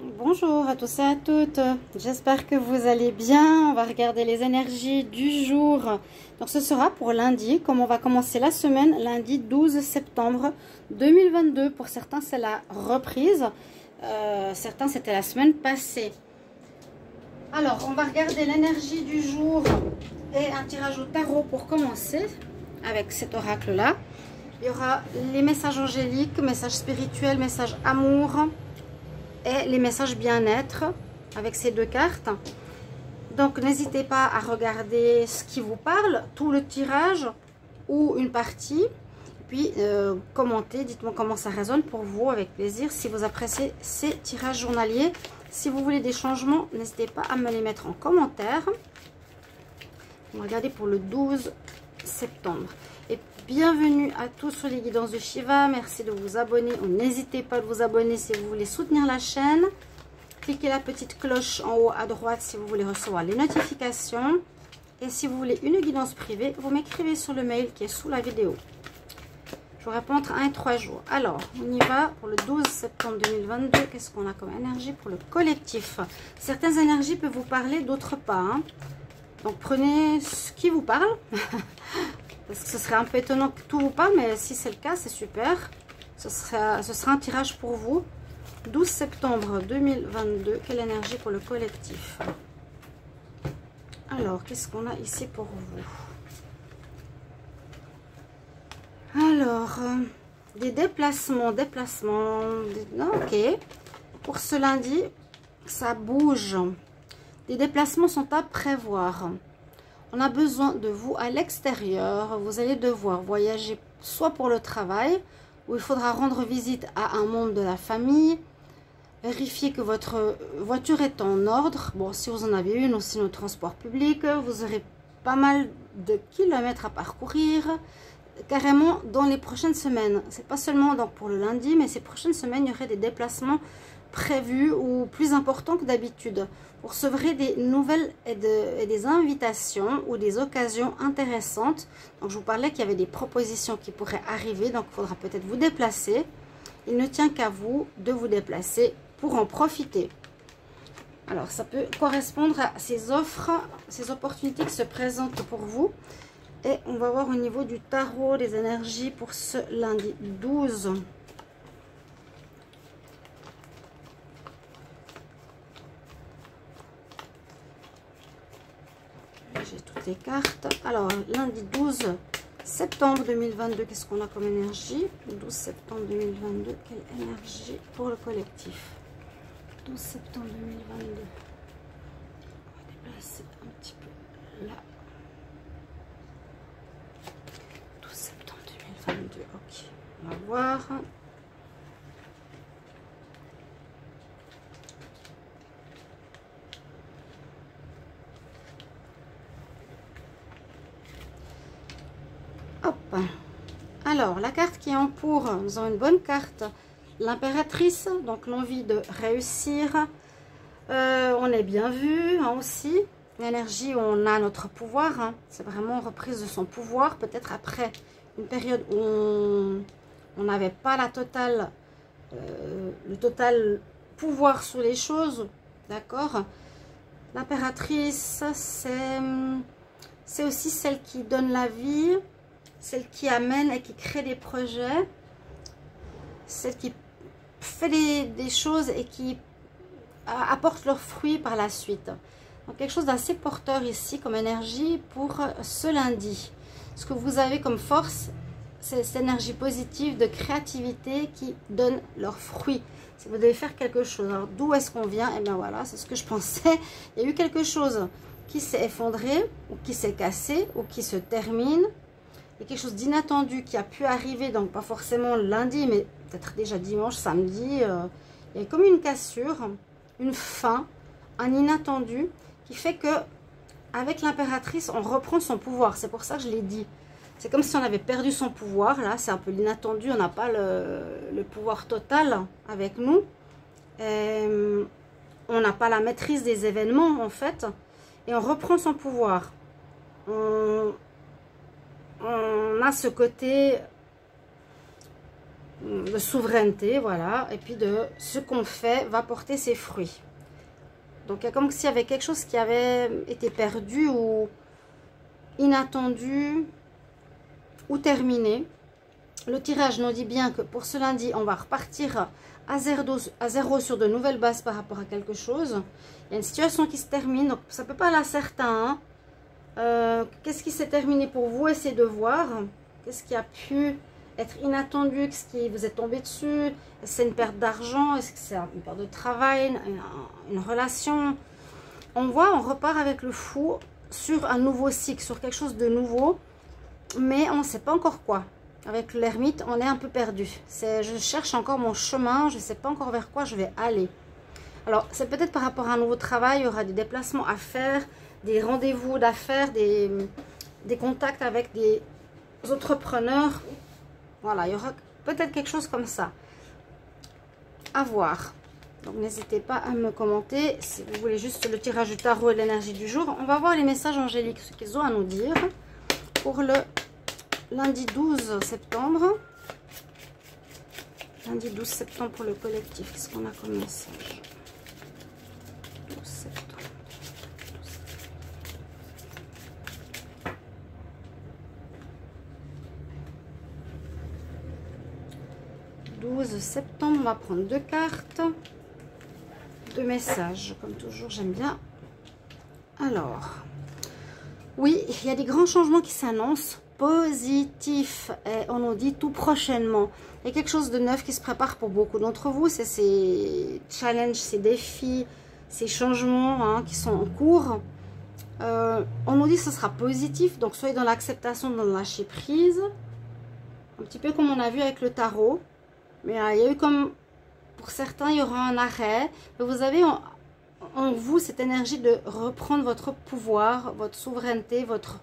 Bonjour à tous et à toutes, j'espère que vous allez bien. On va regarder les énergies du jour. Donc ce sera pour lundi, comme on va commencer la semaine, lundi 12 septembre 2022. Pour certains c'est la reprise, certains c'était la semaine passée. Alors on va regarder l'énergie du jour et un tirage au tarot pour commencer avec cet oracle là. Il y aura les messages angéliques, messages spirituels, messages amour et les messages bien-être avec ces deux cartes. Donc n'hésitez pas à regarder ce qui vous parle, tout le tirage ou une partie, puis commentez, dites-moi comment ça résonne pour vous, avec plaisir, si vous appréciez ces tirages journaliers. Si vous voulez des changements, n'hésitez pas à me les mettre en commentaire. On va regarder pour le 12 septembre. Et bienvenue à tous sur les guidances de Shiva. Merci de vous abonner. N'hésitez pas de vous abonner si vous voulez soutenir la chaîne. Cliquez la petite cloche en haut à droite si vous voulez recevoir les notifications. Et si vous voulez une guidance privée, vous m'écrivez sur le mail qui est sous la vidéo. Je vous réponds entre 1 et 3 jours. Alors, on y va pour le 12 septembre 2022. Qu'est-ce qu'on a comme énergie pour le collectif? Certaines énergies peuvent vous parler, d'autres pas. Hein. Donc, prenez ce qui vous parle. Parce que ce serait un peu étonnant que tout vous parle, mais si c'est le cas, c'est super. Ce sera un tirage pour vous. 12 septembre 2022, quelle énergie pour le collectif? Alors, qu'est-ce qu'on a ici pour vous? Alors, des déplacements, ok. Pour ce lundi, ça bouge. Les déplacements sont à prévoir. On a besoin de vous à l'extérieur. Vous allez devoir voyager soit pour le travail, où il faudra rendre visite à un membre de la famille, vérifier que votre voiture est en ordre. Bon, si vous en avez une, aussi le transport public, vous aurez pas mal de kilomètres à parcourir, carrément dans les prochaines semaines. C'est pas seulement donc pour le lundi, mais ces prochaines semaines, il y aurait des déplacements prévus ou plus importants que d'habitude. Vous recevrez des nouvelles et des invitations ou des occasions intéressantes. Donc, je vous parlais qu'il y avait des propositions qui pourraient arriver. Donc, il faudra peut-être vous déplacer. Il ne tient qu'à vous de vous déplacer pour en profiter. Alors, ça peut correspondre à ces offres, ces opportunités qui se présentent pour vous. Et on va voir au niveau du tarot les énergies pour ce lundi 12. J'ai toutes les cartes. Alors, lundi 12 septembre 2022, qu'est-ce qu'on a comme énergie? 12 septembre 2022, quelle énergie pour le collectif? 12 septembre 2022. On va déplacer un petit peu là. 12 septembre 2022, ok. On va voir. Hop. Alors, la carte qui est en cours, nous avons une bonne carte. L'impératrice, donc l'envie de réussir. On est bien vu hein, aussi. L'énergie où on a notre pouvoir. Hein. C'est vraiment reprise de son pouvoir. Peut-être après une période où on n'avait pas la totale, le total pouvoir sur les choses. D'accord? L'impératrice, c'est aussi celle qui donne la vie. Celle qui amène et qui crée des projets, celle qui fait des choses et qui apporte leurs fruits par la suite. Donc quelque chose d'assez porteur ici comme énergie pour ce lundi. Ce que vous avez comme force, c'est cette énergie positive de créativité qui donne leurs fruits. Si vous devez faire quelque chose, alors d'où est-ce qu'on vient? Et bien voilà, c'est ce que je pensais. Il y a eu quelque chose qui s'est effondré, ou qui s'est cassé, ou qui se termine. Il y a quelque chose d'inattendu qui a pu arriver, donc pas forcément lundi, mais peut-être déjà dimanche, samedi. Il y a comme une cassure, une fin, un inattendu qui fait que avec l'impératrice, on reprend son pouvoir. C'est pour ça que je l'ai dit. C'est comme si on avait perdu son pouvoir. Là, c'est un peu l'inattendu. On n'a pas le pouvoir total avec nous. On n'a pas la maîtrise des événements, en fait. Et on reprend son pouvoir. On a ce côté de souveraineté, voilà. Et puis de ce qu'on fait va porter ses fruits. Donc il y a comme s'il y avait quelque chose qui avait été perdu ou inattendu ou terminé. Le tirage nous dit bien que pour ce lundi, on va repartir à zéro sur de nouvelles bases par rapport à quelque chose. Il y a une situation qui se termine, donc ça ne peut pas aller certain. Hein. Qu'est-ce qui s'est terminé pour vous? Essayez de voir. Qu'est-ce qui a pu être inattendu? Qu'est-ce qui vous est tombé dessus? Est-ce que c'est une perte d'argent? Est-ce que c'est une perte de travail? Une relation? On voit, on repart avec le fou sur un nouveau cycle, sur quelque chose de nouveau. Mais on ne sait pas encore quoi. Avec l'ermite, on est un peu perdu. Je cherche encore mon chemin. Je ne sais pas encore vers quoi je vais aller. Alors, c'est peut-être par rapport à un nouveau travail. Il y aura des déplacements à faire, des rendez-vous d'affaires, des contacts avec des entrepreneurs. Voilà, il y aura peut-être quelque chose comme ça. À voir. Donc, n'hésitez pas à me commenter si vous voulez juste le tirage du tarot et l'énergie du jour. On va voir les messages angéliques, ce qu'ils ont à nous dire pour le lundi 12 septembre. Lundi 12 septembre pour le collectif. Qu'est-ce qu'on a comme message? 12 septembre. 12 septembre, on va prendre 2 cartes. 2 messages, comme toujours, j'aime bien. Alors, oui, il y a des grands changements qui s'annoncent. Positif, et on nous dit tout prochainement. Il y a quelque chose de neuf qui se prépare pour beaucoup d'entre vous. C'est ces challenges, ces défis, ces changements hein, qui sont en cours. On nous dit que ce sera positif, donc soyez dans l'acceptation, dans le lâcher prise. Un petit peu comme on a vu avec le tarot. Mais il y a eu comme, pour certains, il y aura un arrêt. Mais vous avez en vous cette énergie de reprendre votre pouvoir, votre souveraineté, votre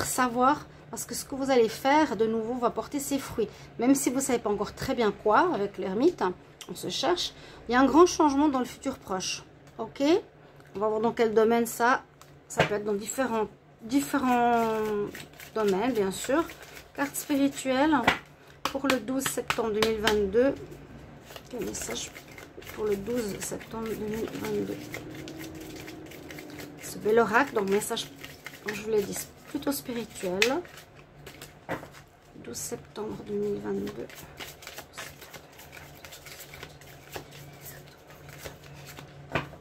savoir, parce que ce que vous allez faire de nouveau va porter ses fruits, même si vous ne savez pas encore très bien quoi. Avec l'ermite, on se cherche. Il y a un grand changement dans le futur proche. Ok, on va voir dans quel domaine ça peut être dans différents domaines, bien sûr. Carte spirituelle pour le 12 septembre 2022. Quel message pour le 12 septembre 2022? Ce bel oracle, donc message, comme je vous l'ai dit, plutôt spirituel. 12 septembre 2022.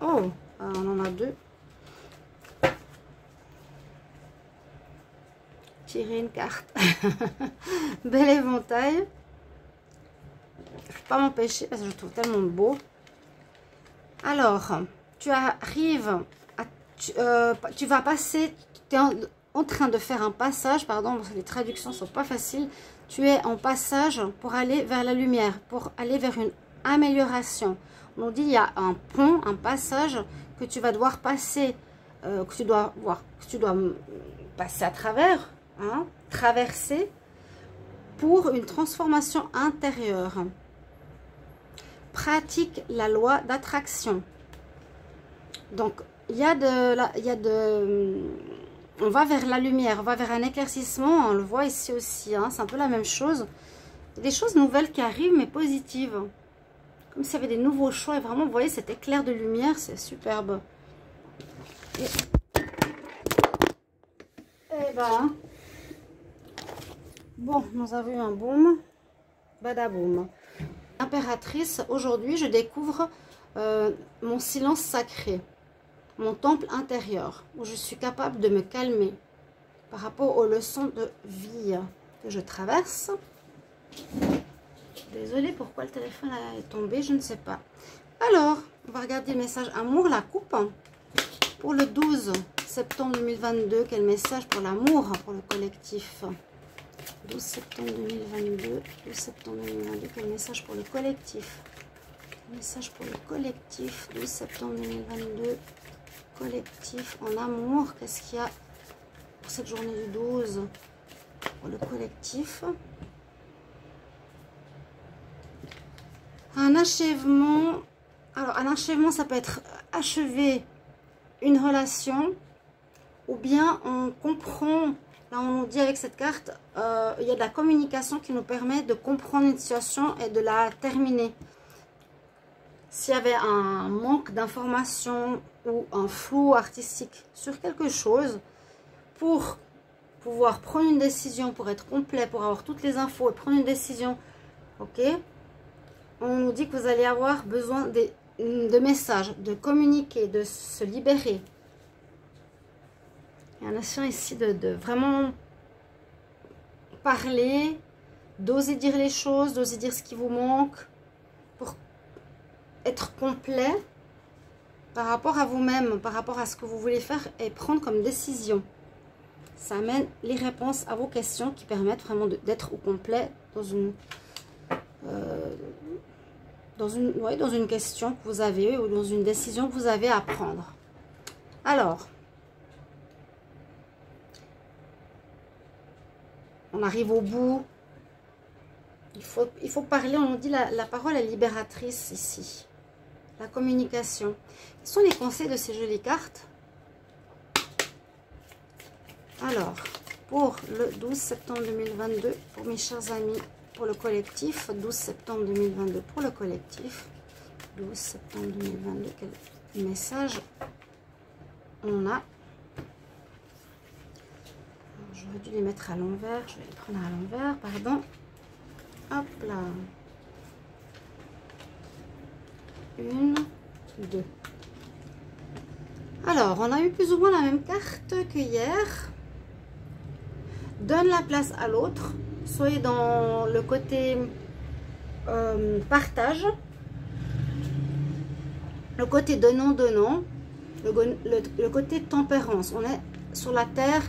Oh, on en a 2. Tirer une carte. Bel éventail. Je ne peux pas m'empêcher parce que je le trouve tellement beau. Alors, tu arrives à... tu vas passer... Tu es en train de faire un passage, pardon, parce que les traductions ne sont pas faciles. Tu es en passage pour aller vers la lumière, pour aller vers une amélioration. On nous dit il y a un pont, un passage que tu vas devoir passer, que tu dois passer à travers, hein, traverser pour une transformation intérieure. Pratique la loi d'attraction. Donc, on va vers la lumière, on va vers un éclaircissement, on le voit ici aussi, hein, c'est un peu la même chose. Il y a des choses nouvelles qui arrivent, mais positives. Comme s'il y avait des nouveaux choix, et vraiment, vous voyez, cet éclair de lumière, c'est superbe. Et ben, bon, nous avons eu un boom, badaboum. Impératrice, aujourd'hui, je découvre mon silence sacré. Mon temple intérieur, où je suis capable de me calmer par rapport aux leçons de vie que je traverse. Désolée, pourquoi le téléphone est tombé, je ne sais pas. Alors, on va regarder le message amour, la coupe. Pour le 12 septembre 2022, quel message pour l'amour, pour le collectif? 12 septembre 2022, 12 septembre 2022, quel message pour le collectif? Message pour le collectif, 12 septembre 2022. Collectif en amour, qu'est-ce qu'il y a pour cette journée du 12 pour le collectif? Un achèvement. Alors un achèvement, ça peut être achever une relation, ou bien on comprend Là, on nous dit avec cette carte, il y a de la communication qui nous permet de comprendre une situation et de la terminer. S'il y avait un manque d'information ou un flou artistique sur quelque chose, pour pouvoir prendre une décision, pour être complet, pour avoir toutes les infos et prendre une décision, ok, on nous dit que vous allez avoir besoin de messages, de communiquer, de se libérer. Il y a un notion ici de vraiment parler, d'oser dire les choses, d'oser dire ce qui vous manque, pour être complet par rapport à vous-même, par rapport à ce que vous voulez faire et prendre comme décision. Ça amène les réponses à vos questions qui permettent vraiment d'être au complet dans une question que vous avez ou dans une décision que vous avez à prendre. Alors, on arrive au bout. Il faut parler, on nous dit la parole est libératrice ici. La communication. Quels sont les conseils de ces jolies cartes? Alors, pour le 12 septembre 2022, pour mes chers amis, pour le collectif, 12 septembre 2022 pour le collectif, 12 septembre 2022, quel message on a? J'aurais dû les mettre à l'envers, je vais les prendre à l'envers, pardon. Hop là. 1, 2. Alors, on a eu plus ou moins la même carte que hier. Donne la place à l'autre. Soyez dans le côté partage. Le côté donnant-donnant. Le côté tempérance. On est sur la Terre.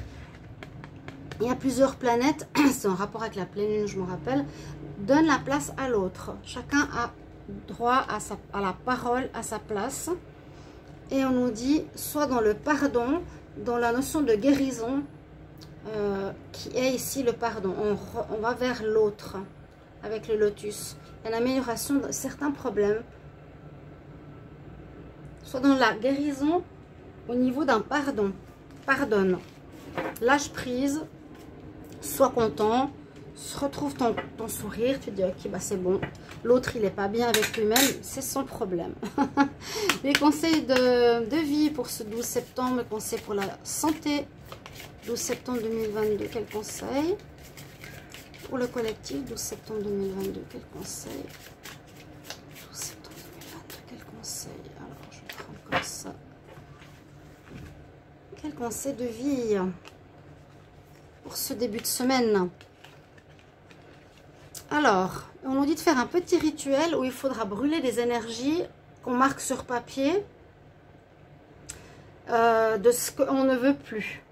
Il y a plusieurs planètes. C'est en rapport avec la pleine lune, je me rappelle. Donne la place à l'autre. Chacun a droit à la parole, à sa place. Et on nous dit, soit dans le pardon, dans la notion de guérison, qui est ici le pardon. On va vers l'autre avec le lotus. Il y a l'amélioration de certains problèmes. Soit dans la guérison au niveau d'un pardon. Pardonne. Lâche prise. Sois content. Retrouve ton sourire. Tu te dis ok, bah c'est bon. L'autre il n'est pas bien avec lui-même. C'est son problème. Les conseils de vie pour ce 12 septembre. Les conseils pour la santé. 12 septembre 2022, quel conseil? Pour le collectif, 12 septembre 2022, quel conseil? 12 septembre 2022, quel conseil? Alors, je vais prendre comme ça. Quel conseil de vie pour ce début de semaine? Alors, on nous dit de faire un petit rituel où il faudra brûler des énergies qu'on marque sur papier de ce qu'on ne veut plus.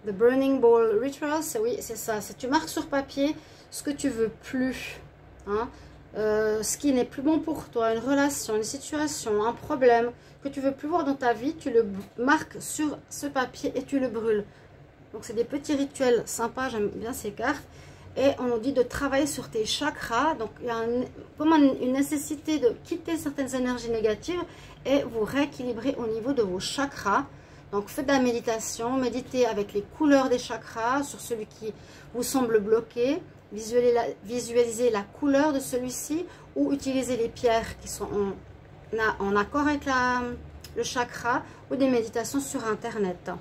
The Burning Ball Ritual, oui, c'est ça. Tu marques sur papier ce que tu veux plus. Hein, ce qui n'est plus bon pour toi, une relation, une situation, un problème que tu veux plus voir dans ta vie, tu le marques sur ce papier et tu le brûles. Donc, c'est des petits rituels sympas, j'aime bien ces cartes. Et on nous dit de travailler sur tes chakras. Donc, il y a comme une nécessité de quitter certaines énergies négatives et vous rééquilibrer au niveau de vos chakras. Donc, faites de la méditation, méditez avec les couleurs des chakras sur celui qui vous semble bloqué. Visualisez la couleur de celui-ci ou utilisez les pierres qui sont en accord avec le chakra ou des méditations sur Internet.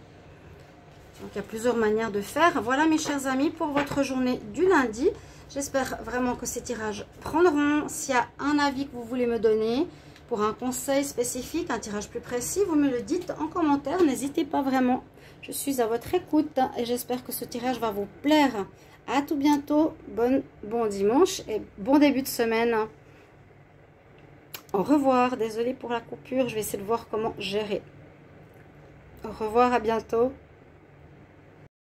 Donc, il y a plusieurs manières de faire. Voilà, mes chers amis, pour votre journée du lundi. J'espère vraiment que ces tirages prendront. S'il y a un avis que vous voulez me donner, pour un conseil spécifique, un tirage plus précis, vous me le dites en commentaire. N'hésitez pas vraiment. Je suis à votre écoute et j'espère que ce tirage va vous plaire. À tout bientôt. Bon dimanche et bon début de semaine. Au revoir. Désolée pour la coupure. Je vais essayer de voir comment gérer. Au revoir. À bientôt.